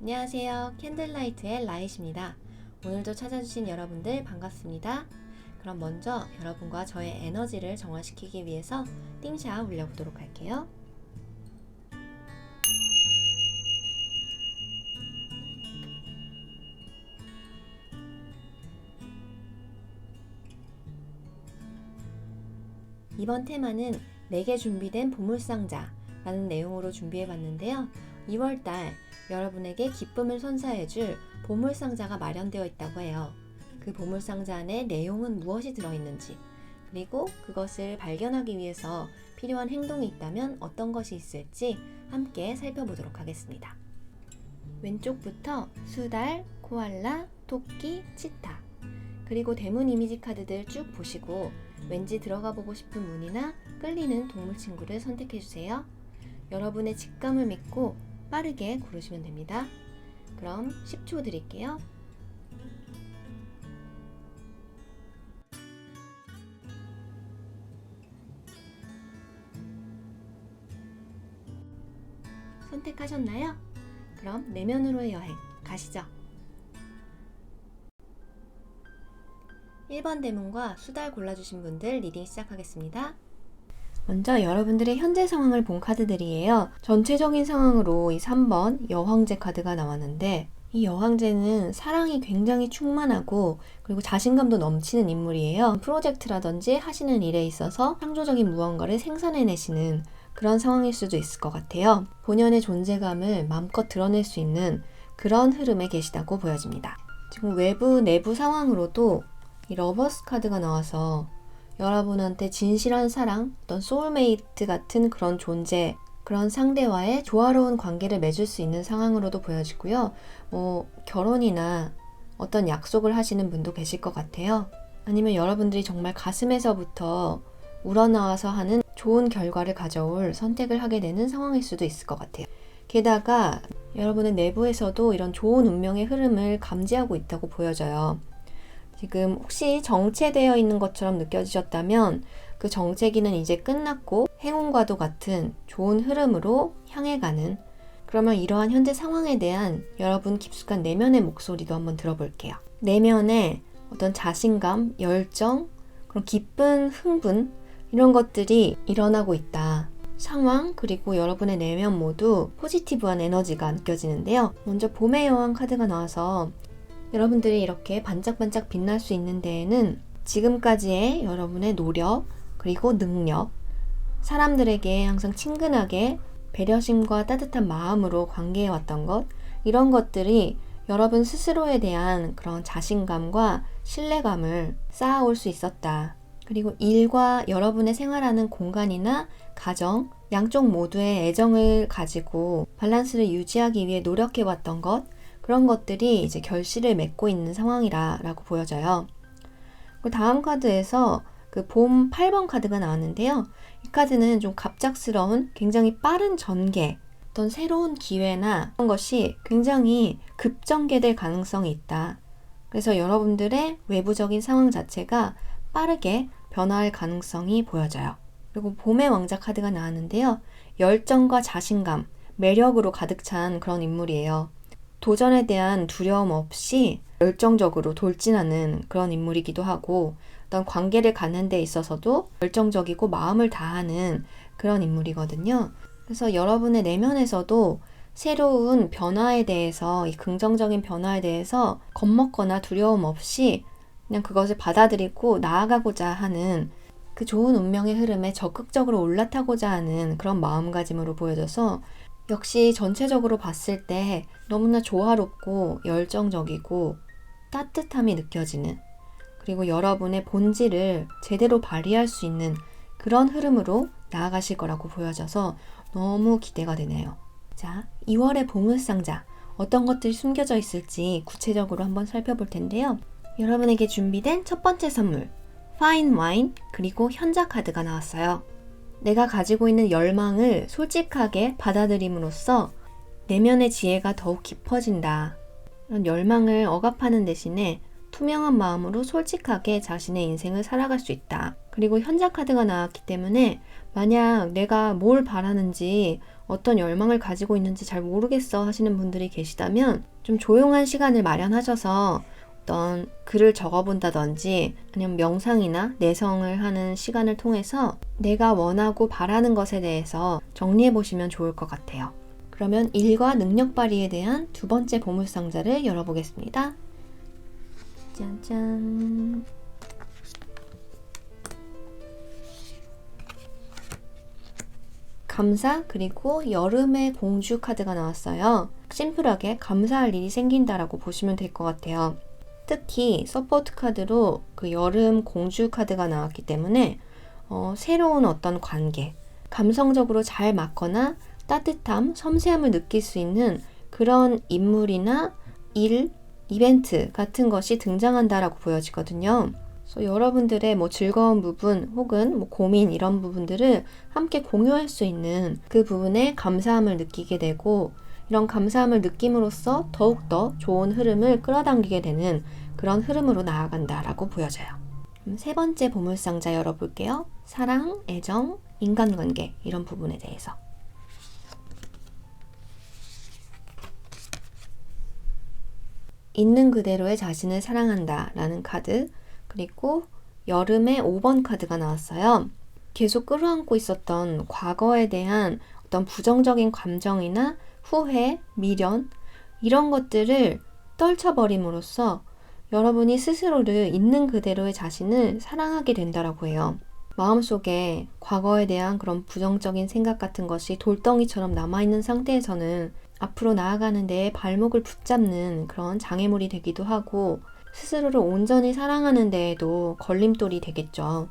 안녕하세요. 캔들라이트의 라이트입니다. 오늘도 찾아주신 여러분들 반갑습니다. 그럼 먼저 여러분과 저의 에너지를 정화시키기 위해서 띵샷 올려보도록 할게요. 이번 테마는 내게 준비된 보물상자라는 내용으로 준비해봤는데요. 2월달 여러분에게 기쁨을 선사해줄 보물상자가 마련되어 있다고 해요. 그 보물상자 안에 내용은 무엇이 들어있는지, 그리고 그것을 발견하기 위해서 필요한 행동이 있다면 어떤 것이 있을지 함께 살펴보도록 하겠습니다. 왼쪽부터 수달, 코알라, 토끼, 치타, 그리고 대문 이미지 카드들 쭉 보시고 왠지 들어가 보고 싶은 문이나 끌리는 동물 친구를 선택해주세요. 여러분의 직감을 믿고 빠르게 고르시면 됩니다. 그럼 10초 드릴게요. 선택하셨나요? 그럼 내면으로의 여행 가시죠. 1번 대문과 수달 골라주신 분들 리딩 시작하겠습니다. 먼저 여러분들의 현재 상황을 본 카드들이에요. 전체적인 상황으로 이 3번 여황제 카드가 나왔는데, 이 여황제는 사랑이 굉장히 충만하고 그리고 자신감도 넘치는 인물이에요. 프로젝트라든지 하시는 일에 있어서 창조적인 무언가를 생산해내시는 그런 상황일 수도 있을 것 같아요. 본연의 존재감을 마음껏 드러낼 수 있는 그런 흐름에 계시다고 보여집니다. 지금 외부 내부 상황으로도 이 러버스 카드가 나와서 여러분한테 진실한 사랑, 어떤 소울메이트 같은 그런 존재, 그런 상대와의 조화로운 관계를 맺을 수 있는 상황으로도 보여지고요. 결혼이나 어떤 약속을 하시는 분도 계실 것 같아요. 아니면 여러분들이 정말 가슴에서부터 우러나와서 하는 좋은 결과를 가져올 선택을 하게 되는 상황일 수도 있을 것 같아요. 게다가 여러분의 내부에서도 이런 좋은 운명의 흐름을 감지하고 있다고 보여져요. 지금 혹시 정체되어 있는 것처럼 느껴지셨다면 그 정체기는 이제 끝났고 행운과도 같은 좋은 흐름으로 향해 가는, 그러면 이러한 현재 상황에 대한 여러분 깊숙한 내면의 목소리도 한번 들어볼게요. 내면의 어떤 자신감, 열정, 그런 기쁜 흥분, 이런 것들이 일어나고 있다. 상황 그리고 여러분의 내면 모두 포지티브한 에너지가 느껴지는데요. 먼저 봄의 여왕 카드가 나와서 여러분들이 이렇게 반짝반짝 빛날 수 있는 데에는 지금까지의 여러분의 노력 그리고 능력, 사람들에게 항상 친근하게 배려심과 따뜻한 마음으로 관계해왔던 것, 이런 것들이 여러분 스스로에 대한 그런 자신감과 신뢰감을 쌓아올 수 있었다. 그리고 일과 여러분의 생활하는 공간이나 가정, 양쪽 모두의 애정을 가지고 밸런스를 유지하기 위해 노력해왔던 것, 그런 것들이 이제 결실을 맺고 있는 상황이라고 보여져요. 그 다음 카드에서 그 봄 8번 카드가 나왔는데요. 이 카드는 좀 갑작스러운 굉장히 빠른 전개, 어떤 새로운 기회나 그런 것이 굉장히 급전개될 가능성이 있다. 그래서 여러분들의 외부적인 상황 자체가 빠르게 변화할 가능성이 보여져요. 그리고 봄의 왕자 카드가 나왔는데요. 열정과 자신감, 매력으로 가득 찬 그런 인물이에요. 도전에 대한 두려움 없이 열정적으로 돌진하는 그런 인물이기도 하고, 어떤 관계를 갖는 데 있어서도 열정적이고 마음을 다하는 그런 인물이거든요. 그래서 여러분의 내면에서도 새로운 변화에 대해서, 이 긍정적인 변화에 대해서 겁먹거나 두려움 없이 그냥 그것을 받아들이고 나아가고자 하는 그 좋은 운명의 흐름에 적극적으로 올라타고자 하는 그런 마음가짐으로 보여져서, 역시 전체적으로 봤을 때 너무나 조화롭고 열정적이고 따뜻함이 느껴지는, 그리고 여러분의 본질을 제대로 발휘할 수 있는 그런 흐름으로 나아가실 거라고 보여져서 너무 기대가 되네요. 자, 2월의 보물상자, 어떤 것들이 숨겨져 있을지 구체적으로 한번 살펴볼 텐데요. 여러분에게 준비된 첫 번째 선물, 파인 와인 그리고 현자 카드가 나왔어요. 내가 가지고 있는 열망을 솔직하게 받아들임으로써 내면의 지혜가 더욱 깊어진다. 이런 열망을 억압하는 대신에 투명한 마음으로 솔직하게 자신의 인생을 살아갈 수 있다. 그리고 현자 카드가 나왔기 때문에 만약 내가 뭘 바라는지 어떤 열망을 가지고 있는지 잘 모르겠어 하시는 분들이 계시다면 좀 조용한 시간을 마련하셔서 어떤 글을 적어본다든지 아니면 명상이나 내성을 하는 시간을 통해서 내가 원하고 바라는 것에 대해서 정리해 보시면 좋을 것 같아요. 그러면 일과 능력 발휘에 대한 두 번째 보물상자를 열어보겠습니다. 짠짠. 감사 그리고 여름의 공주 카드가 나왔어요. 심플하게 감사할 일이 생긴다라고 보시면 될 것 같아요. 특히 서포트 카드로 그 여름 공주 카드가 나왔기 때문에 새로운 어떤 관계, 감성적으로 잘 맞거나 따뜻함, 섬세함을 느낄 수 있는 그런 인물이나 일, 이벤트 같은 것이 등장한다라고 보여지거든요. 그래서 여러분들의 즐거운 부분 혹은 고민 이런 부분들을 함께 공유할 수 있는 그 부분에 감사함을 느끼게 되고 이런 감사함을 느낌으로써 더욱더 좋은 흐름을 끌어당기게 되는 그런 흐름으로 나아간다라고 보여져요. 그럼 세 번째 보물상자 열어볼게요. 사랑, 애정, 인간관계 이런 부분에 대해서. 있는 그대로의 자신을 사랑한다 라는 카드, 그리고 여름의 5번 카드가 나왔어요. 계속 끌어안고 있었던 과거에 대한 어떤 부정적인 감정이나 후회, 미련 이런 것들을 떨쳐버림으로써 여러분이 스스로를 있는 그대로의 자신을 사랑하게 된다라고 해요. 마음속에 과거에 대한 그런 부정적인 생각 같은 것이 돌덩이처럼 남아있는 상태에서는 앞으로 나아가는 데에 발목을 붙잡는 그런 장애물이 되기도 하고 스스로를 온전히 사랑하는 데에도 걸림돌이 되겠죠.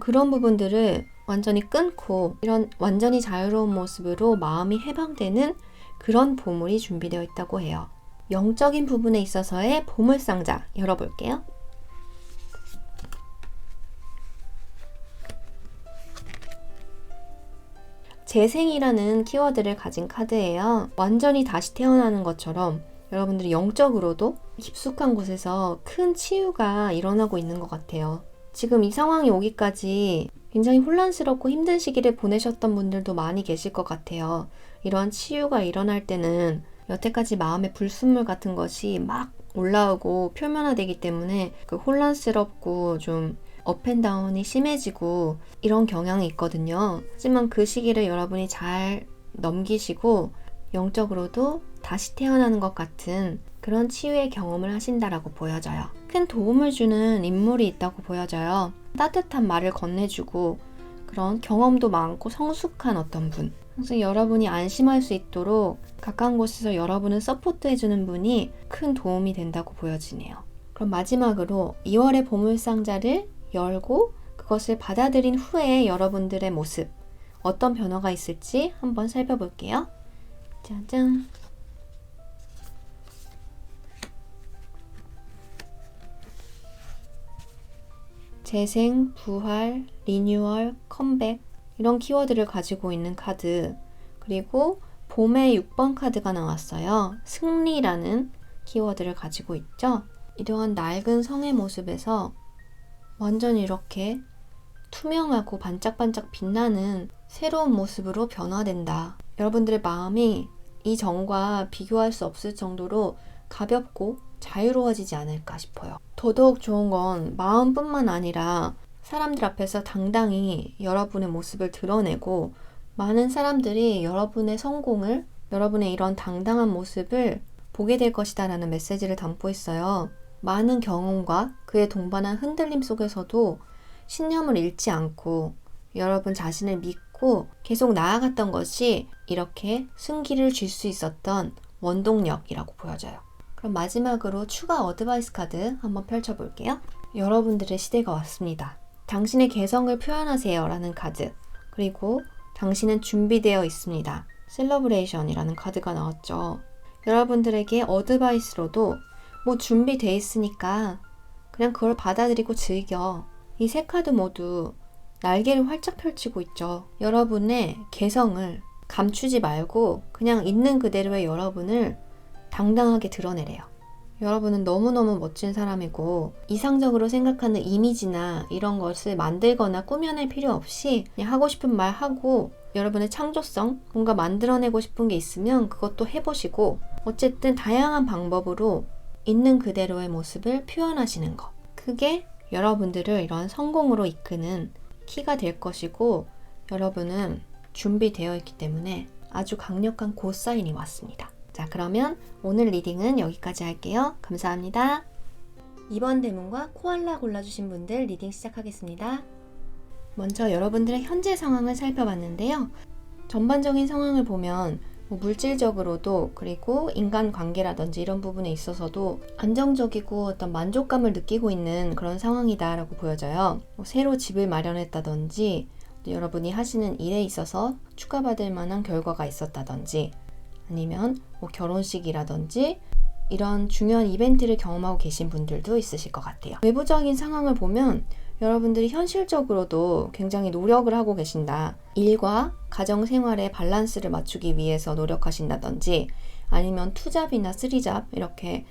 그런 부분들을 완전히 끊고 이런 완전히 자유로운 모습으로 마음이 해방되는 그런 보물이 준비되어 있다고 해요. 영적인 부분에 있어서의 보물상자 열어볼게요. 재생이라는 키워드를 가진 카드예요. 완전히 다시 태어나는 것처럼 여러분들이 영적으로도 깊숙한 곳에서 큰 치유가 일어나고 있는 것 같아요. 지금 이 상황이 오기까지 굉장히 혼란스럽고 힘든 시기를 보내셨던 분들도 많이 계실 것 같아요. 이러한 치유가 일어날 때는 여태까지 마음의 불순물 같은 것이 막 올라오고 표면화되기 때문에 그 혼란스럽고 좀 업앤다운이 심해지고 이런 경향이 있거든요. 하지만 그 시기를 여러분이 잘 넘기시고 영적으로도 다시 태어나는 것 같은 그런 치유의 경험을 하신다라고 보여져요. 큰 도움을 주는 인물이 있다고 보여져요. 따뜻한 말을 건네주고 그런 경험도 많고 성숙한 어떤 분. 항상 여러분이 안심할 수 있도록 가까운 곳에서 여러분을 서포트해주는 분이 큰 도움이 된다고 보여지네요. 그럼 마지막으로 2월의 보물상자를 열고 그것을 받아들인 후에 여러분들의 모습 어떤 변화가 있을지 한번 살펴볼게요. 짜잔! 재생, 부활, 리뉴얼, 컴백 이런 키워드를 가지고 있는 카드, 그리고 봄의 6번 카드가 나왔어요. 승리라는 키워드를 가지고 있죠. 이러한 낡은 성의 모습에서 완전히 이렇게 투명하고 반짝반짝 빛나는 새로운 모습으로 변화된다. 여러분들의 마음이 이전과 비교할 수 없을 정도로 가볍고 자유로워지지 않을까 싶어요. 더더욱 좋은 건 마음뿐만 아니라 사람들 앞에서 당당히 여러분의 모습을 드러내고 많은 사람들이 여러분의 성공을, 여러분의 이런 당당한 모습을 보게 될 것이다 라는 메시지를 담고 있어요. 많은 경험과 그에 동반한 흔들림 속에서도 신념을 잃지 않고 여러분 자신을 믿고 계속 나아갔던 것이 이렇게 승기를 줄 수 있었던 원동력이라고 보여져요. 그럼 마지막으로 추가 어드바이스 카드 한번 펼쳐볼게요. 여러분들의 시대가 왔습니다. 당신의 개성을 표현하세요 라는 카드, 그리고 당신은 준비되어 있습니다. 셀러브레이션이라는 카드가 나왔죠. 여러분들에게 어드바이스로도 준비되어 있으니까 그냥 그걸 받아들이고 즐겨. 이 세 카드 모두 날개를 활짝 펼치고 있죠. 여러분의 개성을 감추지 말고 그냥 있는 그대로의 여러분을 당당하게 드러내래요. 여러분은 너무너무 멋진 사람이고 이상적으로 생각하는 이미지나 이런 것을 만들거나 꾸며낼 필요 없이 그냥 하고 싶은 말 하고 여러분의 창조성, 뭔가 만들어내고 싶은 게 있으면 그것도 해보시고 어쨌든 다양한 방법으로 있는 그대로의 모습을 표현하시는 것. 그게 여러분들을 이런 성공으로 이끄는 키가 될 것이고 여러분은 준비되어 있기 때문에 아주 강력한 고사인이 왔습니다. 자, 그러면 오늘 리딩은 여기까지 할게요. 감사합니다. 2번 대문과 코알라 골라주신 분들 리딩 시작하겠습니다. 먼저 여러분들의 현재 상황을 살펴봤는데요. 전반적인 상황을 보면 물질적으로도 그리고 인간관계라든지 이런 부분에 있어서도 안정적이고 어떤 만족감을 느끼고 있는 그런 상황이다 라고 보여져요. 새로 집을 마련했다든지 여러분이 하시는 일에 있어서 축하받을 만한 결과가 있었다든지 아니면 결혼식이라든지 이런 중요한 이벤트를 경험하고 계신 분들도 있으실 것 같아요. 외부적인 상황을 보면 여러분들이 현실적으로도 굉장히 노력을 하고 계신다. 일과 가정 생활의 밸런스를 맞추기 위해서 노력하신다든지 아니면 투잡이나 쓰리잡 이렇게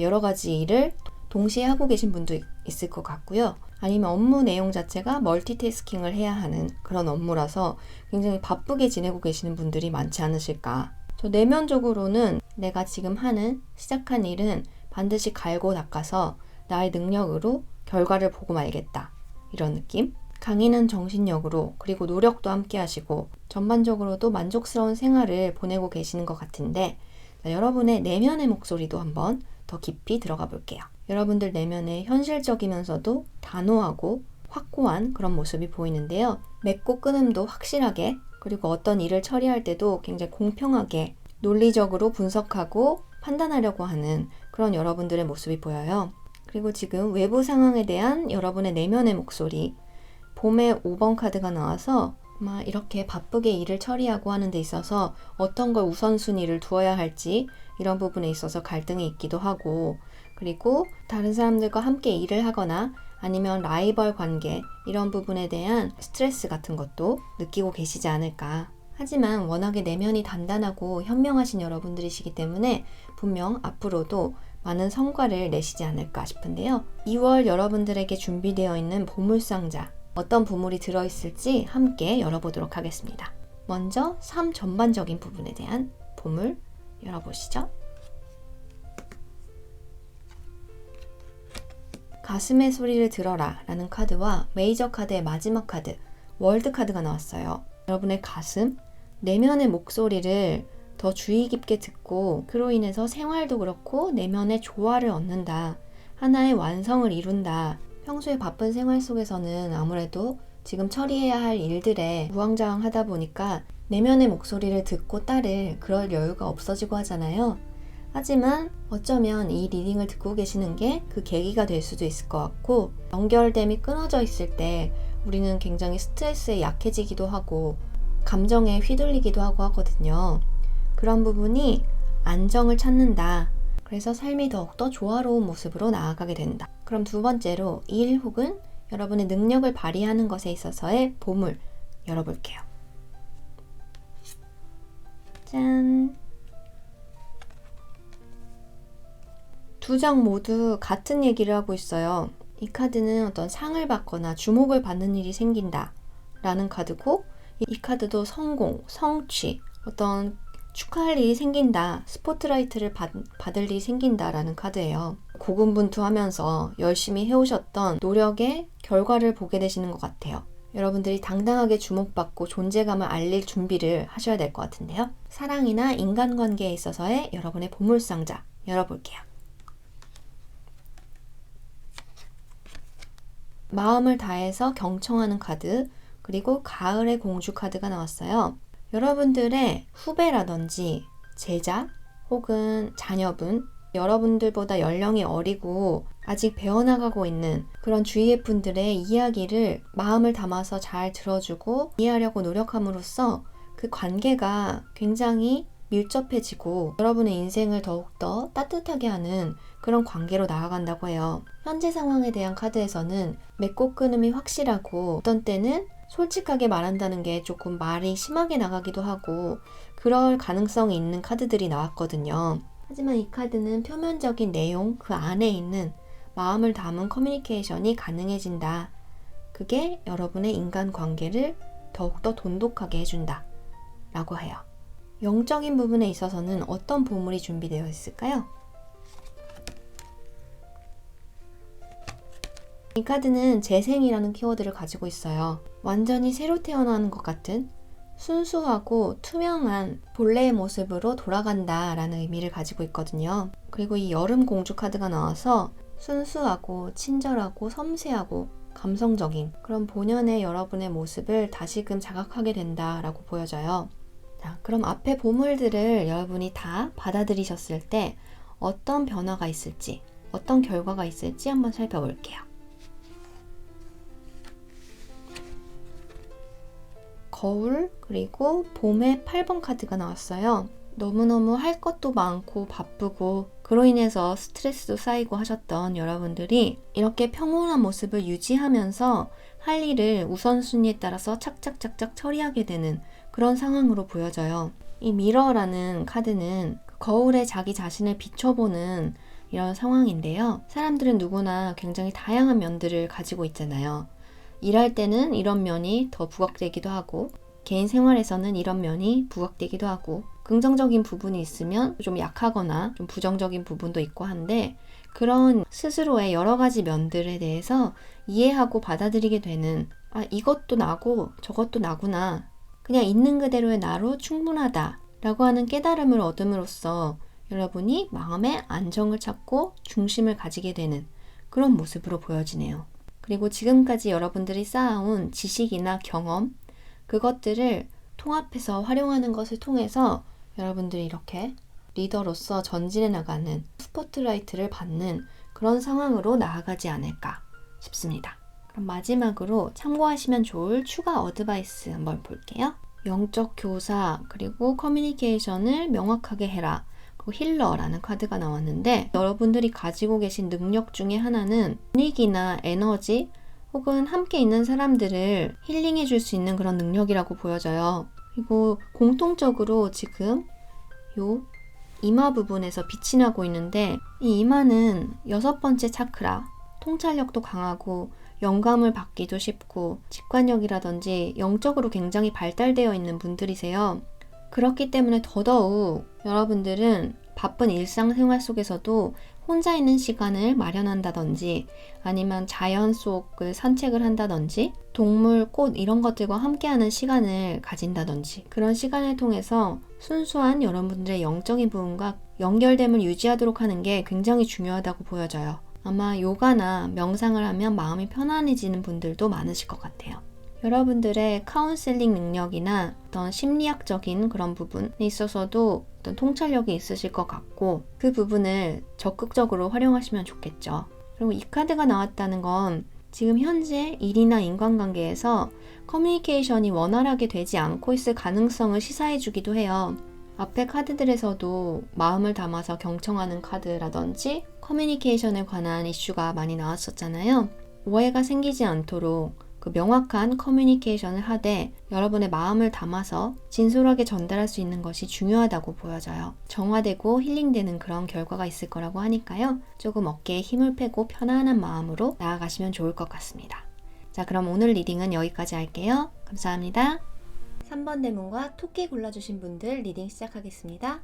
여러 가지 일을 동시에 하고 계신 분도 있을 것 같고요. 아니면 업무 내용 자체가 멀티태스킹을 해야 하는 그런 업무라서 굉장히 바쁘게 지내고 계시는 분들이 많지 않으실까. 저 내면적으로는 내가 지금 시작한 일은 반드시 갈고 닦아서 나의 능력으로 결과를 보고 말겠다. 이런 느낌? 강인한 정신력으로 그리고 노력도 함께 하시고 전반적으로도 만족스러운 생활을 보내고 계시는 것 같은데 여러분의 내면의 목소리도 한번 더 깊이 들어가 볼게요. 여러분들 내면에 현실적이면서도 단호하고 확고한 그런 모습이 보이는데요. 맺고 끊음도 확실하게 그리고 어떤 일을 처리할 때도 굉장히 공평하게 논리적으로 분석하고 판단하려고 하는 그런 여러분들의 모습이 보여요. 그리고 지금 외부 상황에 대한 여러분의 내면의 목소리 봄에 5번 카드가 나와서 아마 이렇게 바쁘게 일을 처리하고 하는 데 있어서 어떤 걸 우선순위를 두어야 할지 이런 부분에 있어서 갈등이 있기도 하고 그리고 다른 사람들과 함께 일을 하거나 아니면 라이벌 관계 이런 부분에 대한 스트레스 같은 것도 느끼고 계시지 않을까. 하지만 워낙에 내면이 단단하고 현명하신 여러분들이시기 때문에 분명 앞으로도 많은 성과를 내시지 않을까 싶은데요. 2월 여러분들에게 준비되어 있는 보물상자 어떤 보물이 들어있을지 함께 열어보도록 하겠습니다. 먼저 삶 전반적인 부분에 대한 보물 열어보시죠. 가슴의 소리를 들어라 라는 카드와 메이저 카드의 마지막 카드 월드 카드가 나왔어요. 여러분의 가슴, 내면의 목소리를 더 주의 깊게 듣고 그로 인해서 생활도 그렇고 내면의 조화를 얻는다. 하나의 완성을 이룬다. 평소에 바쁜 생활 속에서는 아무래도 지금 처리해야 할 일들에 우왕좌왕하다 보니까 내면의 목소리를 듣고 따를 그럴 여유가 없어지고 하잖아요. 하지만 어쩌면 이 리딩을 듣고 계시는 게 그 계기가 될 수도 있을 것 같고 연결됨이 끊어져 있을 때 우리는 굉장히 스트레스에 약해지기도 하고 감정에 휘둘리기도 하고 하거든요. 그런 부분이 안정을 찾는다. 그래서 삶이 더욱더 조화로운 모습으로 나아가게 된다. 그럼 두 번째로 일 혹은 여러분의 능력을 발휘하는 것에 있어서의 보물 열어볼게요. 짠! 두 장 모두 같은 얘기를 하고 있어요. 이 카드는 어떤 상을 받거나 주목을 받는 일이 생긴다 라는 카드고 이 카드도 성공, 성취, 어떤 축하할 일이 생긴다, 스포트라이트를 받을 일이 생긴다 라는 카드예요. 고군분투하면서 열심히 해오셨던 노력의 결과를 보게 되시는 것 같아요. 여러분들이 당당하게 주목받고 존재감을 알릴 준비를 하셔야 될 것 같은데요. 사랑이나 인간관계에 있어서의 여러분의 보물상자 열어볼게요. 마음을 다해서 경청하는 카드 그리고 가을의 공주 카드가 나왔어요. 여러분들의 후배라든지 제자 혹은 자녀분 여러분들보다 연령이 어리고 아직 배워나가고 있는 그런 주위의 분들의 이야기를 마음을 담아서 잘 들어주고 이해하려고 노력함으로써 그 관계가 굉장히 밀접해지고 여러분의 인생을 더욱더 따뜻하게 하는 그런 관계로 나아간다고 해요. 현재 상황에 대한 카드에서는 맺고 끊음이 확실하고 어떤 때는 솔직하게 말한다는 게 조금 말이 심하게 나가기도 하고 그럴 가능성이 있는 카드들이 나왔거든요. 하지만 이 카드는 표면적인 내용, 그 안에 있는 마음을 담은 커뮤니케이션이 가능해진다. 그게 여러분의 인간관계를 더욱더 돈독하게 해준다. 라고 해요. 영적인 부분에 있어서는 어떤 보물이 준비되어 있을까요? 이 카드는 재생이라는 키워드를 가지고 있어요. 완전히 새로 태어나는 것 같은 순수하고 투명한 본래의 모습으로 돌아간다 라는 의미를 가지고 있거든요. 그리고 이 여름 공주 카드가 나와서 순수하고 친절하고 섬세하고 감성적인 그런 본연의 여러분의 모습을 다시금 자각하게 된다라고 보여져요. 자, 그럼 앞에 보물들을 여러분이 다 받아들이셨을 때 어떤 변화가 있을지, 어떤 결과가 있을지 한번 살펴볼게요. 거울, 그리고 봄의 8번 카드가 나왔어요. 너무너무 할 것도 많고 바쁘고 그로 인해서 스트레스도 쌓이고 하셨던 여러분들이 이렇게 평온한 모습을 유지하면서 할 일을 우선순위에 따라서 착착착착 처리하게 되는 그런 상황으로 보여져요. 이 미러라는 카드는 거울에 자기 자신을 비춰보는 이런 상황인데요. 사람들은 누구나 굉장히 다양한 면들을 가지고 있잖아요. 일할 때는 이런 면이 더 부각되기도 하고 개인 생활에서는 이런 면이 부각되기도 하고 긍정적인 부분이 있으면 좀 약하거나 좀 부정적인 부분도 있고 한데 그런 스스로의 여러 가지 면들에 대해서 이해하고 받아들이게 되는 이것도 나고 저것도 나구나. 그냥 있는 그대로의 나로 충분하다 라고 하는 깨달음을 얻음으로써 여러분이 마음의 안정을 찾고 중심을 가지게 되는 그런 모습으로 보여지네요. 그리고 지금까지 여러분들이 쌓아온 지식이나 경험, 그것들을 통합해서 활용하는 것을 통해서 여러분들이 이렇게 리더로서 전진해 나가는 스포트라이트를 받는 그런 상황으로 나아가지 않을까 싶습니다. 그럼 마지막으로 참고하시면 좋을 추가 어드바이스 한번 볼게요. 영적 교사, 그리고 커뮤니케이션을 명확하게 해라. 힐러라는 카드가 나왔는데 여러분들이 가지고 계신 능력 중에 하나는 분위기나 에너지 혹은 함께 있는 사람들을 힐링해 줄 수 있는 그런 능력이라고 보여져요. 그리고 공통적으로 지금 요 이마 부분에서 빛이 나고 있는데 이 이마는 6번째 차크라, 통찰력도 강하고 영감을 받기도 쉽고 직관력이라든지 영적으로 굉장히 발달되어 있는 분들이세요. 그렇기 때문에 더더욱 여러분들은 바쁜 일상생활 속에서도 혼자 있는 시간을 마련한다든지 아니면 자연 속을 산책을 한다든지 동물, 꽃 이런 것들과 함께하는 시간을 가진다든지 그런 시간을 통해서 순수한 여러분들의 영적인 부분과 연결됨을 유지하도록 하는 게 굉장히 중요하다고 보여져요. 아마 요가나 명상을 하면 마음이 편안해지는 분들도 많으실 것 같아요. 여러분들의 카운셀링 능력이나 어떤 심리학적인 그런 부분에 있어서도 어떤 통찰력이 있으실 것 같고 그 부분을 적극적으로 활용하시면 좋겠죠. 그리고 이 카드가 나왔다는 건 지금 현재 일이나 인간관계에서 커뮤니케이션이 원활하게 되지 않고 있을 가능성을 시사해 주기도 해요. 앞에 카드들에서도 마음을 담아서 경청하는 카드라든지 커뮤니케이션에 관한 이슈가 많이 나왔었잖아요. 오해가 생기지 않도록 그 명확한 커뮤니케이션을 하되 여러분의 마음을 담아서 진솔하게 전달할 수 있는 것이 중요하다고 보여져요. 정화되고 힐링되는 그런 결과가 있을 거라고 하니까요. 조금 어깨에 힘을 빼고 편안한 마음으로 나아가시면 좋을 것 같습니다. 자, 그럼 오늘 리딩은 여기까지 할게요. 감사합니다. 3번 대문과 토끼 골라주신 분들 리딩 시작하겠습니다.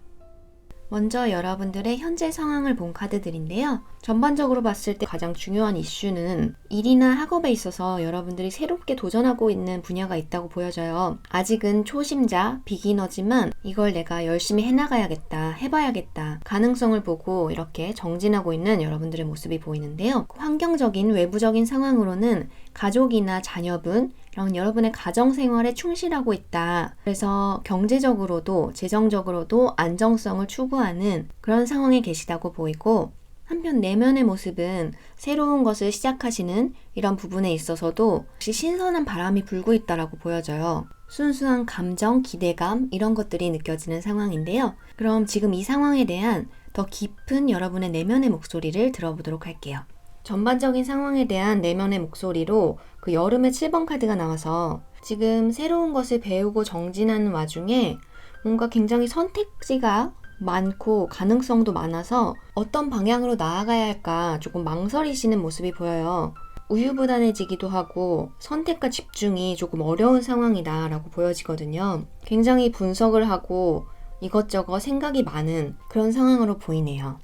먼저 여러분들의 현재 상황을 본 카드들인데요. 전반적으로 봤을 때 가장 중요한 이슈는 일이나 학업에 있어서 여러분들이 새롭게 도전하고 있는 분야가 있다고 보여져요. 아직은 초심자, 비기너지만 이걸 내가 열심히 해나가야겠다, 해봐야겠다, 가능성을 보고 이렇게 정진하고 있는 여러분들의 모습이 보이는데요. 환경적인 외부적인 상황으로는 가족이나 자녀분, 이런 여러분의 가정생활에 충실하고 있다. 그래서 경제적으로도 재정적으로도 안정성을 추구하는 그런 상황에 계시다고 보이고 한편 내면의 모습은 새로운 것을 시작하시는 이런 부분에 있어서도 역시 신선한 바람이 불고 있다라고 보여져요. 순수한 감정, 기대감 이런 것들이 느껴지는 상황인데요. 그럼 지금 이 상황에 대한 더 깊은 여러분의 내면의 목소리를 들어보도록 할게요. 전반적인 상황에 대한 내면의 목소리로 그 여름의 7번 카드가 나와서 지금 새로운 것을 배우고 정진하는 와중에 뭔가 굉장히 선택지가 많고 가능성도 많아서 어떤 방향으로 나아가야 할까 조금 망설이시는 모습이 보여요. 우유부단해지기도 하고 선택과 집중이 조금 어려운 상황이다 라고 보여지거든요. 굉장히 분석을 하고 이것저것 생각이 많은 그런 상황으로 보이네요.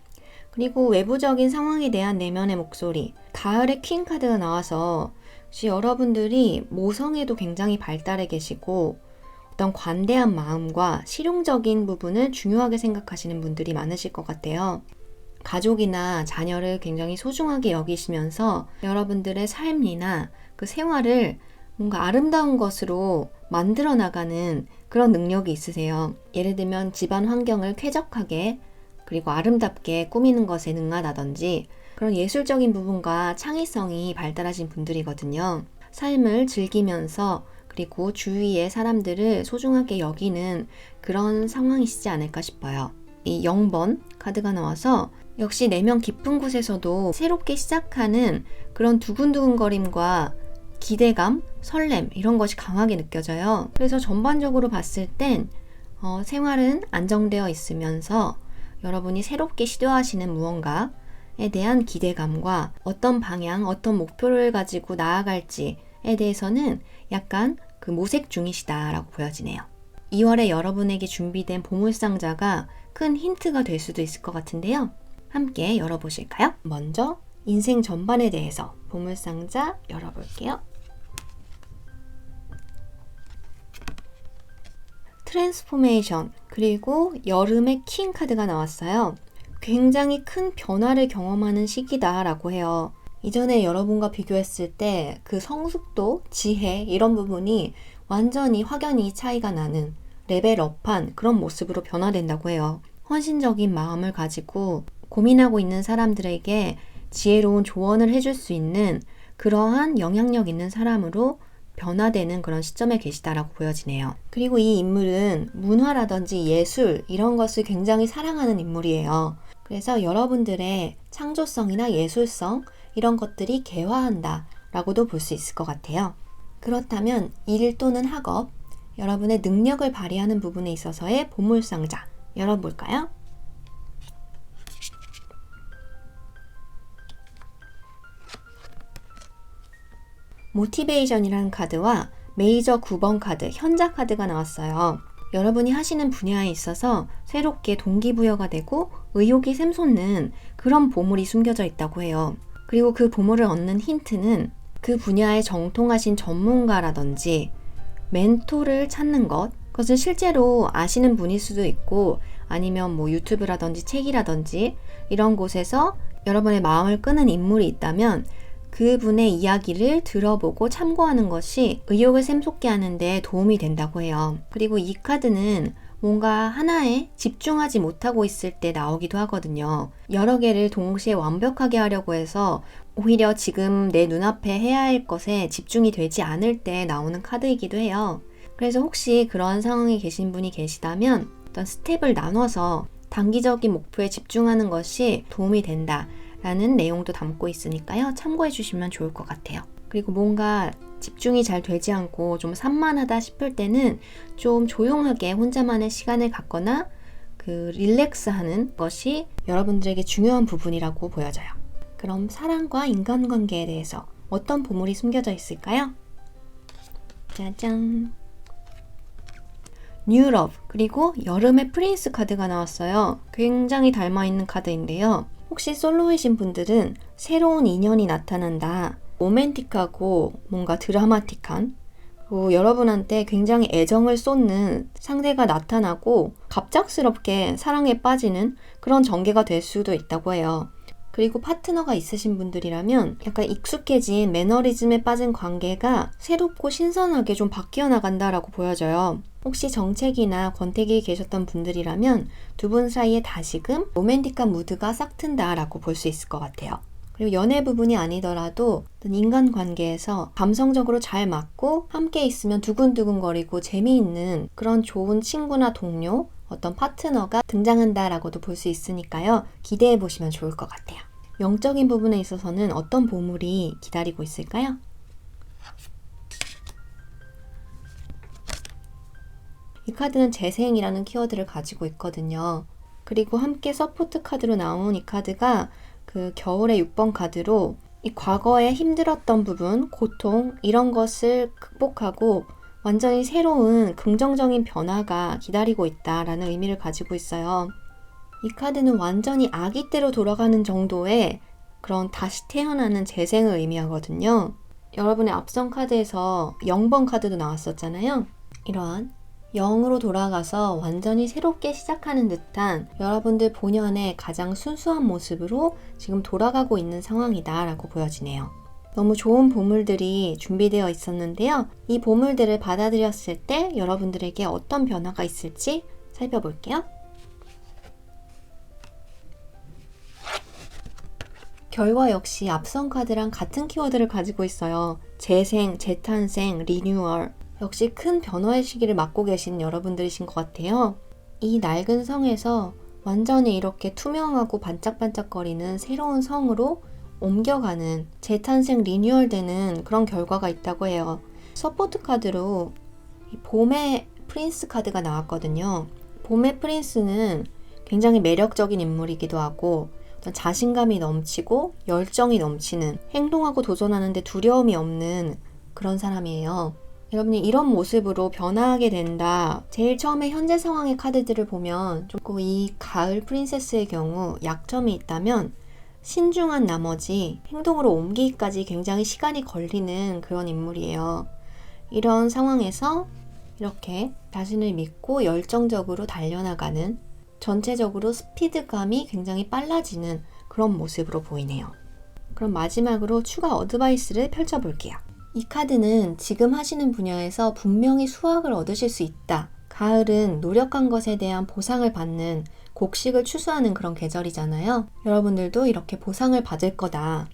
그리고 외부적인 상황에 대한 내면의 목소리, 가을의 퀸 카드가 나와서 혹시 여러분들이 모성애도 굉장히 발달해 계시고 어떤 관대한 마음과 실용적인 부분을 중요하게 생각하시는 분들이 많으실 것 같아요. 가족이나 자녀를 굉장히 소중하게 여기시면서 여러분들의 삶이나 그 생활을 뭔가 아름다운 것으로 만들어 나가는 그런 능력이 있으세요. 예를 들면 집안 환경을 쾌적하게 그리고 아름답게 꾸미는 것에 능하다든지 그런 예술적인 부분과 창의성이 발달하신 분들이거든요. 삶을 즐기면서 그리고 주위의 사람들을 소중하게 여기는 그런 상황이시지 않을까 싶어요. 이 0번 카드가 나와서 역시 내면 깊은 곳에서도 새롭게 시작하는 그런 두근두근거림과 기대감, 설렘 이런 것이 강하게 느껴져요. 그래서 전반적으로 봤을 땐 생활은 안정되어 있으면서 여러분이 새롭게 시도하시는 무언가에 대한 기대감과 어떤 방향, 어떤 목표를 가지고 나아갈지에 대해서는 약간 그 모색 중이시다라고 보여지네요. 2월에 여러분에게 준비된 보물상자가 큰 힌트가 될 수도 있을 것 같은데요. 함께 열어보실까요? 먼저 인생 전반에 대해서 보물상자 열어볼게요. 트랜스포메이션 그리고 여름의 킹 카드가 나왔어요. 굉장히 큰 변화를 경험하는 시기다라고 해요. 이전에 여러분과 비교했을 때 그 성숙도, 지혜 이런 부분이 완전히 확연히 차이가 나는 레벨업한 그런 모습으로 변화된다고 해요. 헌신적인 마음을 가지고 고민하고 있는 사람들에게 지혜로운 조언을 해줄 수 있는 그러한 영향력 있는 사람으로 변화되는 그런 시점에 계시다라고 보여지네요. 그리고 이 인물은 문화라든지 예술 이런 것을 굉장히 사랑하는 인물이에요. 그래서 여러분들의 창조성이나 예술성 이런 것들이 개화한다 라고도 볼 수 있을 것 같아요. 그렇다면 일 또는 학업, 여러분의 능력을 발휘하는 부분에 있어서의 보물상자 열어볼까요? 모티베이션이라는 카드와 메이저 9번 카드, 현자 카드가 나왔어요. 여러분이 하시는 분야에 있어서 새롭게 동기부여가 되고 의욕이 샘솟는 그런 보물이 숨겨져 있다고 해요. 그리고 그 보물을 얻는 힌트는 그 분야에 정통하신 전문가라든지 멘토를 찾는 것, 그것은 실제로 아시는 분일 수도 있고 아니면 뭐 유튜브라든지 책이라든지 이런 곳에서 여러분의 마음을 끄는 인물이 있다면 그분의 이야기를 들어보고 참고하는 것이 의욕을 샘솟게 하는 데 도움이 된다고 해요. 그리고 이 카드는 뭔가 하나에 집중하지 못하고 있을 때 나오기도 하거든요. 여러 개를 동시에 완벽하게 하려고 해서 오히려 지금 내 눈앞에 해야 할 것에 집중이 되지 않을 때 나오는 카드이기도 해요. 그래서 혹시 그런 상황에 계신 분이 계시다면 어떤 스텝을 나눠서 단기적인 목표에 집중하는 것이 도움이 된다 라는 내용도 담고 있으니까요. 참고해 주시면 좋을 것 같아요. 그리고 뭔가 집중이 잘 되지 않고 좀 산만하다 싶을 때는 좀 조용하게 혼자만의 시간을 갖거나 그 릴렉스하는 것이 여러분들에게 중요한 부분이라고 보여져요. 그럼 사랑과 인간관계에 대해서 어떤 보물이 숨겨져 있을까요? 짜잔! 뉴 러브 그리고 여름의 프린스 카드가 나왔어요. 굉장히 닮아있는 카드인데요. 혹시 솔로이신 분들은 새로운 인연이 나타난다. 로맨틱하고 뭔가 드라마틱한 그리고 여러분한테 굉장히 애정을 쏟는 상대가 나타나고 갑작스럽게 사랑에 빠지는 그런 전개가 될 수도 있다고 해요. 그리고 파트너가 있으신 분들이라면 약간 익숙해진 매너리즘에 빠진 관계가 새롭고 신선하게 좀 바뀌어 나간다라고 보여져요. 혹시 정책이나 권태기에 계셨던 분들이라면 두 분 사이에 다시금 로맨틱한 무드가 싹 튼다라고 볼 수 있을 것 같아요. 그리고 연애 부분이 아니더라도 어떤 인간관계에서 감성적으로 잘 맞고 함께 있으면 두근두근거리고 재미있는 그런 좋은 친구나 동료, 어떤 파트너가 등장한다라고도 볼 수 있으니까요. 기대해 보시면 좋을 것 같아요. 영적인 부분에 있어서는 어떤 보물이 기다리고 있을까요? 이 카드는 재생이라는 키워드를 가지고 있거든요. 그리고 함께 서포트 카드로 나온 이 카드가 그 겨울의 6번 카드로 이 과거에 힘들었던 부분, 고통 이런 것을 극복하고 완전히 새로운 긍정적인 변화가 기다리고 있다라는 의미를 가지고 있어요. 이 카드는 완전히 아기 때로 돌아가는 정도의 그런 다시 태어나는 재생을 의미하거든요. 여러분의 앞선 카드에서 0번 카드도 나왔었잖아요. 이러한 0으로 돌아가서 완전히 새롭게 시작하는 듯한 여러분들 본연의 가장 순수한 모습으로 지금 돌아가고 있는 상황이다 라고 보여지네요. 너무 좋은 보물들이 준비되어 있었는데요. 이 보물들을 받아들였을 때 여러분들에게 어떤 변화가 있을지 살펴볼게요. 결과 역시 앞선 카드랑 같은 키워드를 가지고 있어요. 재생, 재탄생, 리뉴얼. 역시 큰 변화의 시기를 맞고 계신 여러분들이신 것 같아요. 이 낡은 성에서 완전히 이렇게 투명하고 반짝반짝거리는 새로운 성으로 옮겨가는 재탄생 리뉴얼되는 그런 결과가 있다고 해요. 서포트 카드로 이 봄의 프린스 카드가 나왔거든요. 봄의 프린스는 굉장히 매력적인 인물이기도 하고 어떤 자신감이 넘치고 열정이 넘치는 행동하고 도전하는데 두려움이 없는 그런 사람이에요. 여러분이 이런 모습으로 변화하게 된다. 제일 처음에 현재 상황의 카드들을 보면 조금 이 가을 프린세스의 경우 약점이 있다면 신중한 나머지 행동으로 옮기기까지 굉장히 시간이 걸리는 그런 인물이에요. 이런 상황에서 이렇게 자신을 믿고 열정적으로 달려나가는 전체적으로 스피드감이 굉장히 빨라지는 그런 모습으로 보이네요. 그럼 마지막으로 추가 어드바이스를 펼쳐볼게요. 이 카드는 지금 하시는 분야에서 분명히 수확을 얻으실 수 있다. 가을은 노력한 것에 대한 보상을 받는 곡식을 추수하는 그런 계절이잖아요. 여러분들도 이렇게 보상을 받을 거다.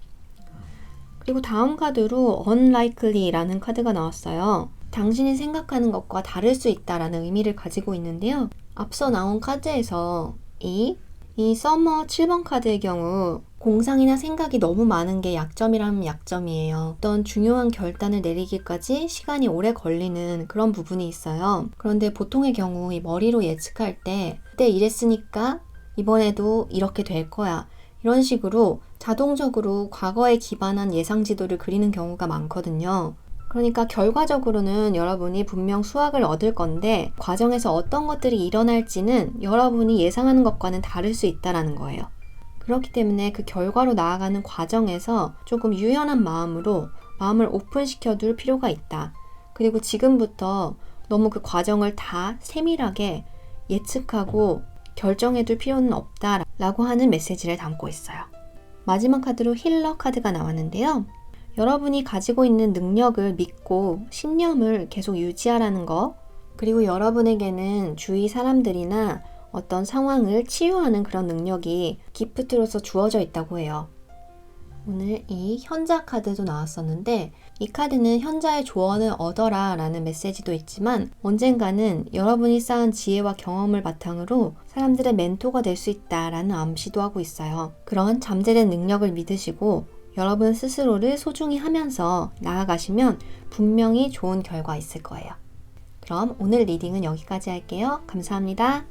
그리고 다음 카드로 unlikely라는 카드가 나왔어요. 당신이 생각하는 것과 다를 수 있다라는 의미를 가지고 있는데요. 앞서 나온 카드에서 이 서머 7번 카드의 경우 공상이나 생각이 너무 많은 게 약점이라면 약점이에요. 어떤 중요한 결단을 내리기까지 시간이 오래 걸리는 그런 부분이 있어요. 그런데 보통의 경우 이 머리로 예측할 때 그때 이랬으니까 이번에도 이렇게 될 거야. 이런 식으로 자동적으로 과거에 기반한 예상 지도를 그리는 경우가 많거든요. 그러니까 결과적으로는 여러분이 분명 수확을 얻을 건데 과정에서 어떤 것들이 일어날지는 여러분이 예상하는 것과는 다를 수 있다는 거예요. 그렇기 때문에 그 결과로 나아가는 과정에서 조금 유연한 마음으로 마음을 오픈시켜 둘 필요가 있다. 그리고 지금부터 너무 그 과정을 다 세밀하게 예측하고 결정해 둘 필요는 없다라고 하는 메시지를 담고 있어요. 마지막 카드로 힐러 카드가 나왔는데요. 여러분이 가지고 있는 능력을 믿고 신념을 계속 유지하라는 거, 그리고 여러분에게는 주위 사람들이나 어떤 상황을 치유하는 그런 능력이 기프트로서 주어져 있다고 해요. 오늘 이 현자 카드도 나왔었는데 이 카드는 현자의 조언을 얻어라 라는 메시지도 있지만 언젠가는 여러분이 쌓은 지혜와 경험을 바탕으로 사람들의 멘토가 될 수 있다라는 암시도 하고 있어요. 그런 잠재된 능력을 믿으시고 여러분 스스로를 소중히 하면서 나아가시면 분명히 좋은 결과 있을 거예요. 그럼 오늘 리딩은 여기까지 할게요. 감사합니다.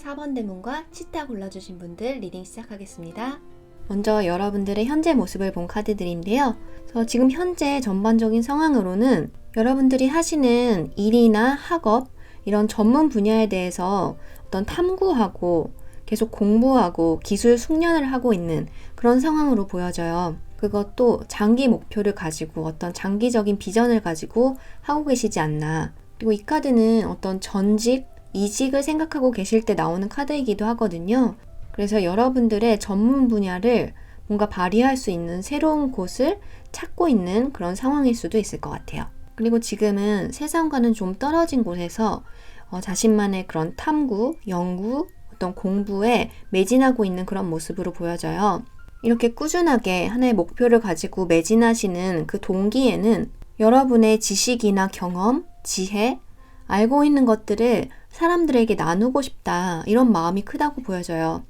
4번 대문과 치타 골라주신 분들 리딩 시작하겠습니다. 먼저 여러분들의 현재 모습을 본 카드들인데요. 그래서 지금 현재 전반적인 상황으로는 여러분들이 하시는 일이나 학업, 이런 전문 분야에 대해서 어떤 탐구하고 계속 공부하고 기술 숙련을 하고 있는 그런 상황으로 보여져요. 그것도 장기 목표를 가지고 어떤 장기적인 비전을 가지고 하고 계시지 않나. 그리고 이 카드는 어떤 전직, 이직을 생각하고 계실 때 나오는 카드이기도 하거든요. 그래서 여러분들의 전문 분야를 뭔가 발휘할 수 있는 새로운 곳을 찾고 있는 그런 상황일 수도 있을 것 같아요. 그리고 지금은 세상과는 좀 떨어진 곳에서 자신만의 그런 탐구, 연구, 어떤 공부에 매진하고 있는 그런 모습으로 보여져요. 이렇게 꾸준하게 하나의 목표를 가지고 매진하시는 그 동기에는 여러분의 지식이나 경험, 지혜, 알고 있는 것들을 사람들에게 나누고 싶다, 이런 마음이 크다고 보여져요.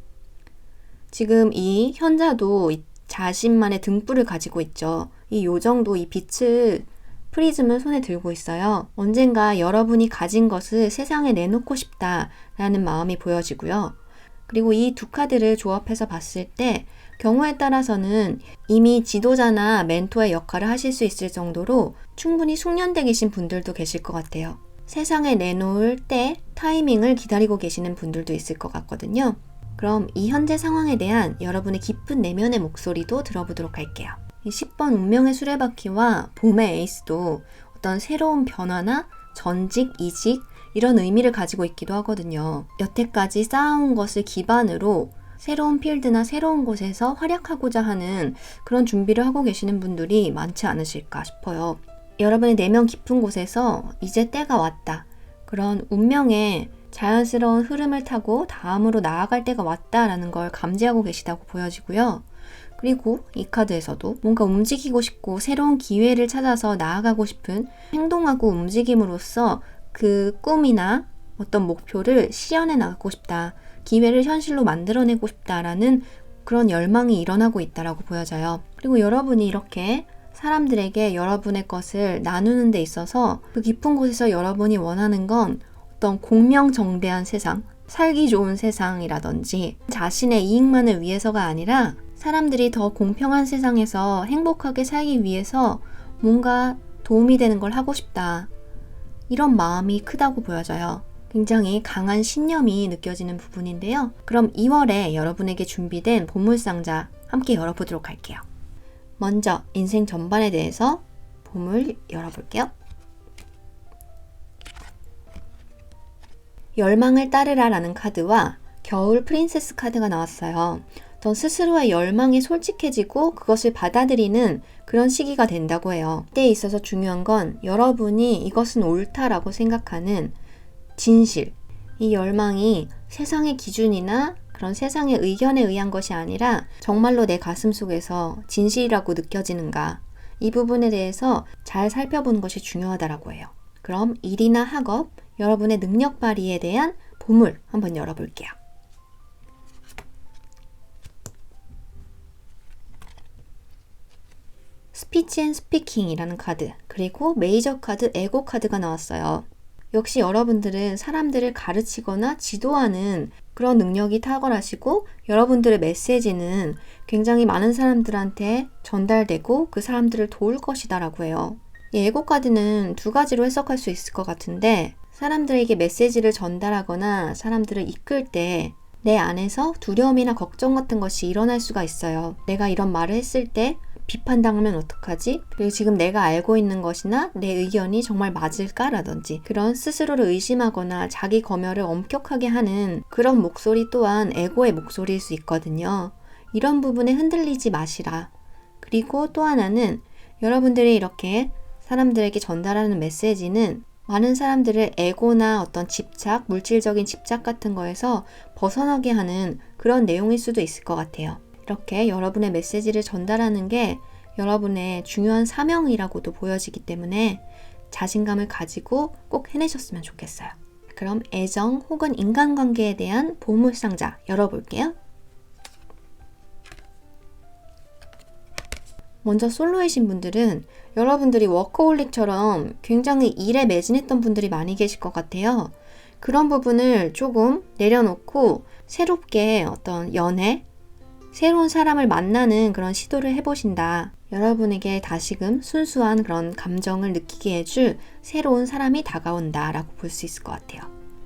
지금 이 현자도 자신만의 등불을 가지고 있죠. 이 요정도 이 빛을, 프리즘을 손에 들고 있어요. 언젠가 여러분이 가진 것을 세상에 내놓고 싶다라는 마음이 보여지고요. 그리고 이 두 카드를 조합해서 봤을 때 경우에 따라서는 이미 지도자나 멘토의 역할을 하실 수 있을 정도로 충분히 숙련돼 계신 분들도 계실 것 같아요. 세상에 내놓을 때 타이밍을 기다리고 계시는 분들도 있을 것 같거든요. 그럼 이 현재 상황에 대한 여러분의 깊은 내면의 목소리도 들어보도록 할게요. 이 10번 운명의 수레바퀴와 봄의 에이스도 어떤 새로운 변화나 전직, 이직 이런 의미를 가지고 있기도 하거든요. 여태까지 쌓아온 것을 기반으로 새로운 필드나 새로운 곳에서 활약하고자 하는 그런 준비를 하고 계시는 분들이 많지 않으실까 싶어요. 여러분의 내면 깊은 곳에서 이제 때가 왔다. 그런 운명의 자연스러운 흐름을 타고 다음으로 나아갈 때가 왔다라는 걸 감지하고 계시다고 보여지고요. 그리고 이 카드에서도 뭔가 움직이고 싶고 새로운 기회를 찾아서 나아가고 싶은 행동하고 움직임으로써 그 꿈이나 어떤 목표를 실현해 나가고 싶다. 기회를 현실로 만들어내고 싶다라는 그런 열망이 일어나고 있다라고 보여져요. 그리고 여러분이 이렇게 사람들에게 여러분의 것을 나누는 데 있어서 그 깊은 곳에서 여러분이 원하는 건 어떤 공명정대한 세상, 살기 좋은 세상이라든지 자신의 이익만을 위해서가 아니라 사람들이 더 공평한 세상에서 행복하게 살기 위해서 뭔가 도움이 되는 걸 하고 싶다. 이런 마음이 크다고 보여져요. 굉장히 강한 신념이 느껴지는 부분인데요. 그럼 2월에 여러분에게 준비된 보물상자 함께 열어보도록 할게요. 먼저 인생 전반에 대해서 보물 열어볼게요. 열망을 따르라 라는 카드와 겨울 프린세스 카드가 나왔어요. 전 스스로의 열망이 솔직해지고 그것을 받아들이는 그런 시기가 된다고 해요. 이때에 있어서 중요한 건 여러분이 이것은 옳다라고 생각하는 진실, 이 열망이 세상의 기준이나 그런 세상의 의견에 의한 것이 아니라 정말로 내 가슴 속에서 진실이라고 느껴지는가, 이 부분에 대해서 잘 살펴보는 것이 중요하다고 해요. 그럼 일이나 학업, 여러분의 능력 발휘에 대한 보물 한번 열어볼게요. 스피치 앤 스피킹이라는 카드, 그리고 메이저 카드, 에고 카드가 나왔어요. 역시 여러분들은 사람들을 가르치거나 지도하는 그런 능력이 탁월하시고 여러분들의 메시지는 굉장히 많은 사람들한테 전달되고 그 사람들을 도울 것이다 라고 해요. 이 에고 카드는 두 가지로 해석할 수 있을 것 같은데, 사람들에게 메시지를 전달하거나 사람들을 이끌 때 내 안에서 두려움이나 걱정 같은 것이 일어날 수가 있어요. 내가 이런 말을 했을 때 비판당하면 어떡하지? 그리고 지금 내가 알고 있는 것이나 내 의견이 정말 맞을까라든지 그런 스스로를 의심하거나 자기 검열을 엄격하게 하는 그런 목소리 또한 에고의 목소리일 수 있거든요. 이런 부분에 흔들리지 마시라. 그리고 또 하나는 여러분들이 이렇게 사람들에게 전달하는 메시지는 많은 사람들을 에고나 어떤 집착, 물질적인 집착 같은 거에서 벗어나게 하는 그런 내용일 수도 있을 것 같아요. 이렇게 여러분의 메시지를 전달하는 게 여러분의 중요한 사명이라고도 보여지기 때문에 자신감을 가지고 꼭 해내셨으면 좋겠어요. 그럼 애정 혹은 인간관계에 대한 보물상자 열어볼게요. 먼저 솔로이신 분들은 여러분들이 워커홀릭처럼 굉장히 일에 매진했던 분들이 많이 계실 것 같아요. 그런 부분을 조금 내려놓고 새롭게 어떤 연애, 새로운 사람을 만나는 그런 시도를 해보신다. 여러분에게 다시금 순수한 그런 감정을 느끼게 해줄 새로운 사람이 다가온다 라고 볼 수 있을 것 같아요.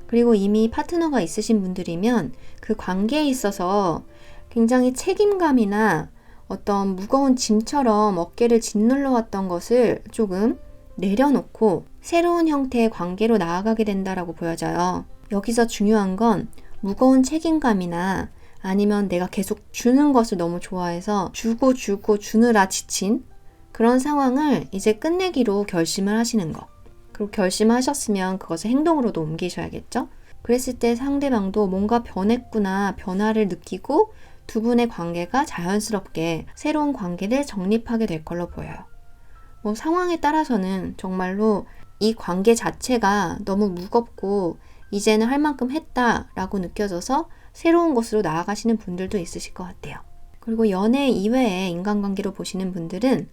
그리고 이미 파트너가 있으신 분들이면 그 관계에 있어서 굉장히 책임감이나 어떤 무거운 짐처럼 어깨를 짓눌러 왔던 것을 조금 내려놓고 새로운 형태의 관계로 나아가게 된다라고 보여져요. 여기서 중요한 건 무거운 책임감이나 아니면 내가 계속 주는 것을 너무 좋아해서 주고 주느라 지친 그런 상황을 이제 끝내기로 결심을 하시는 거. 그리고 결심하셨으면 그것을 행동으로도 옮기셔야겠죠? 그랬을 때 상대방도 뭔가 변했구나, 변화를 느끼고 두 분의 관계가 자연스럽게 새로운 관계를 정립하게 될 걸로 보여요. 뭐 상황에 따라서는 정말로 이 관계 자체가 너무 무겁고 이제는 할 만큼 했다라고 느껴져서 새로운 곳으로 나아가시는 분들도 있으실 것 같아요. 그리고 연애 이외의 인간관계로 보시는 분들은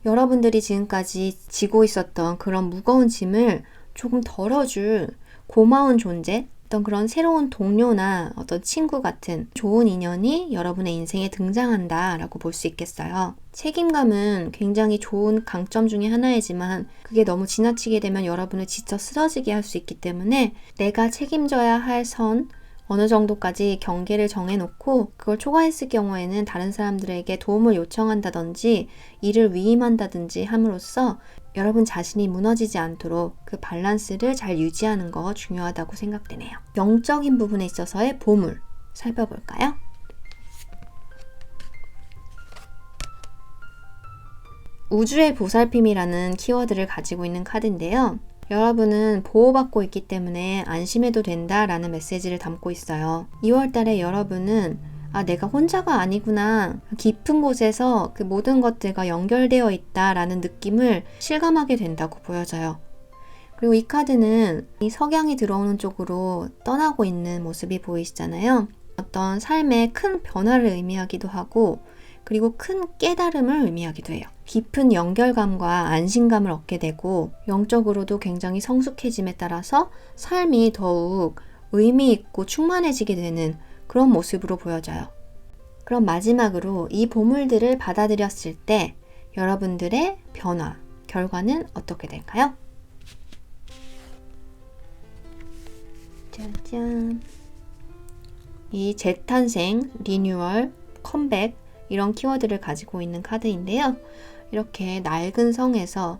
여러분들이 지금까지 지고 있었던 그런 무거운 짐을 조금 덜어줄 고마운 존재, 어떤 그런 새로운 동료나 어떤 친구 같은 좋은 인연이 여러분의 인생에 등장한다라고 볼 수 있겠어요. 책임감은 굉장히 좋은 강점 중에 하나이지만 그게 너무 지나치게 되면 여러분을 지쳐 쓰러지게 할 수 있기 때문에 내가 책임져야 할 선, 어느 정도까지 경계를 정해놓고 그걸 초과했을 경우에는 다른 사람들에게 도움을 요청한다든지 일을 위임한다든지 함으로써 여러분 자신이 무너지지 않도록 그 밸런스를 잘 유지하는 거 중요하다고 생각되네요. 영적인 부분에 있어서의 보물 살펴볼까요? 우주의 보살핌이라는 키워드를 가지고 있는 카드인데요. 여러분은 보호받고 있기 때문에 안심해도 된다라는 메시지를 담고 있어요. 2월달에 여러분은 내가 혼자가 아니구나. 깊은 곳에서 그 모든 것들과 연결되어 있다라는 느낌을 실감하게 된다고 보여져요. 그리고 이 카드는 이 석양이 들어오는 쪽으로 떠나고 있는 모습이 보이시잖아요. 어떤 삶의 큰 변화를 의미하기도 하고 그리고 큰 깨달음을 의미하기도 해요. 깊은 연결감과 안심감을 얻게 되고 영적으로도 굉장히 성숙해짐에 따라서 삶이 더욱 의미 있고 충만해지게 되는 그런 모습으로 보여져요. 그럼 마지막으로 이 보물들을 받아들였을 때 여러분들의 변화, 결과는 어떻게 될까요? 짜잔! 이 재탄생, 리뉴얼, 컴백 이런 키워드를 가지고 있는 카드인데요. 이렇게 낡은 성에서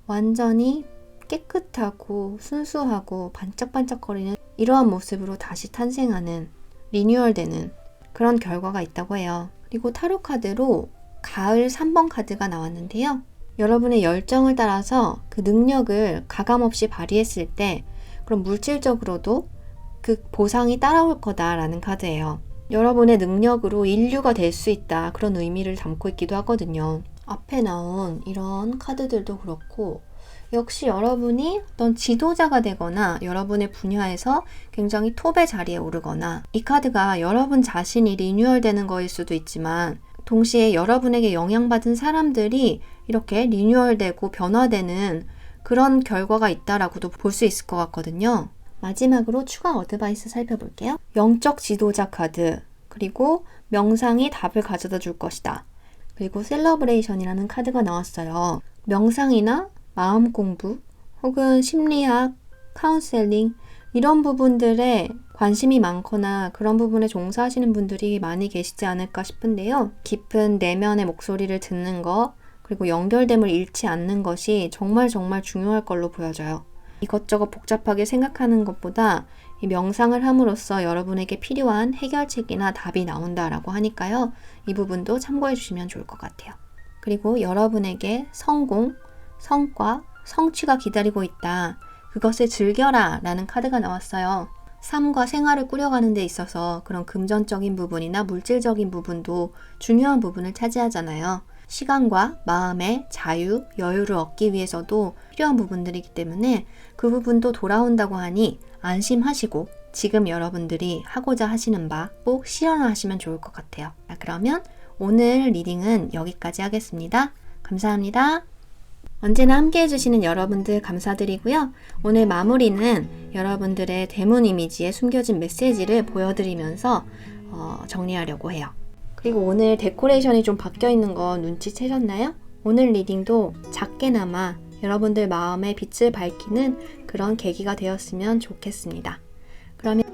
완전히 깨끗하고 순수하고 반짝반짝거리는 이러한 모습으로 다시 탄생하는 리뉴얼되는 그런 결과가 있다고 해요. 그리고 타로 카드로 가을 3번 카드가 나왔는데요. 여러분의 열정을 따라서 그 능력을 가감없이 발휘했을 때 그럼 물질적으로도 그 보상이 따라올 거다라는 카드예요. 여러분의 능력으로 인류가 될 수 있다 그런 의미를 담고 있기도 하거든요. 앞에 나온 이런 카드들도 그렇고 역시 여러분이 어떤 지도자가 되거나 여러분의 분야에서 굉장히 톱의 자리에 오르거나 이 카드가 여러분 자신이 리뉴얼되는 거일 수도 있지만 동시에 여러분에게 영향받은 사람들이 이렇게 리뉴얼되고 변화되는 그런 결과가 있다라고도 볼 수 있을 것 같거든요. 마지막으로 추가 어드바이스 살펴볼게요. 영적 지도자 카드, 그리고 명상이 답을 가져다 줄 것이다. 그리고 셀러브레이션이라는 카드가 나왔어요. 명상이나 마음 공부 혹은 심리학, 카운셀링 이런 부분들에 관심이 많거나 그런 부분에 종사하시는 분들이 많이 계시지 않을까 싶은데요. 깊은 내면의 목소리를 듣는 것 그리고 연결됨을 잃지 않는 것이 정말 중요할 걸로 보여져요. 이것저것 복잡하게 생각하는 것보다 이 명상을 함으로써 여러분에게 필요한 해결책이나 답이 나온다라고 하니까요. 이 부분도 참고해 주시면 좋을 것 같아요. 그리고 여러분에게 성공, 성과, 성취가 기다리고 있다. 그것을 즐겨라 라는 카드가 나왔어요. 삶과 생활을 꾸려가는 데 있어서 그런 금전적인 부분이나 물질적인 부분도 중요한 부분을 차지하잖아요. 시간과 마음의 자유, 여유를 얻기 위해서도 필요한 부분들이기 때문에 그 부분도 돌아온다고 하니 안심하시고 지금 여러분들이 하고자 하시는 바 꼭 실현을 하시면 좋을 것 같아요. 그러면 오늘 리딩은 여기까지 하겠습니다. 감사합니다. 언제나 함께 해주시는 여러분들 감사드리고요. 오늘 마무리는 여러분들의 대문 이미지에 숨겨진 메시지를 보여드리면서 정리하려고 해요. 그리고 오늘 데코레이션이 좀 바뀌어 있는 거 눈치채셨나요? 오늘 리딩도 작게나마 여러분들 마음에 빛을 밝히는 그런 계기가 되었으면 좋겠습니다. 그러면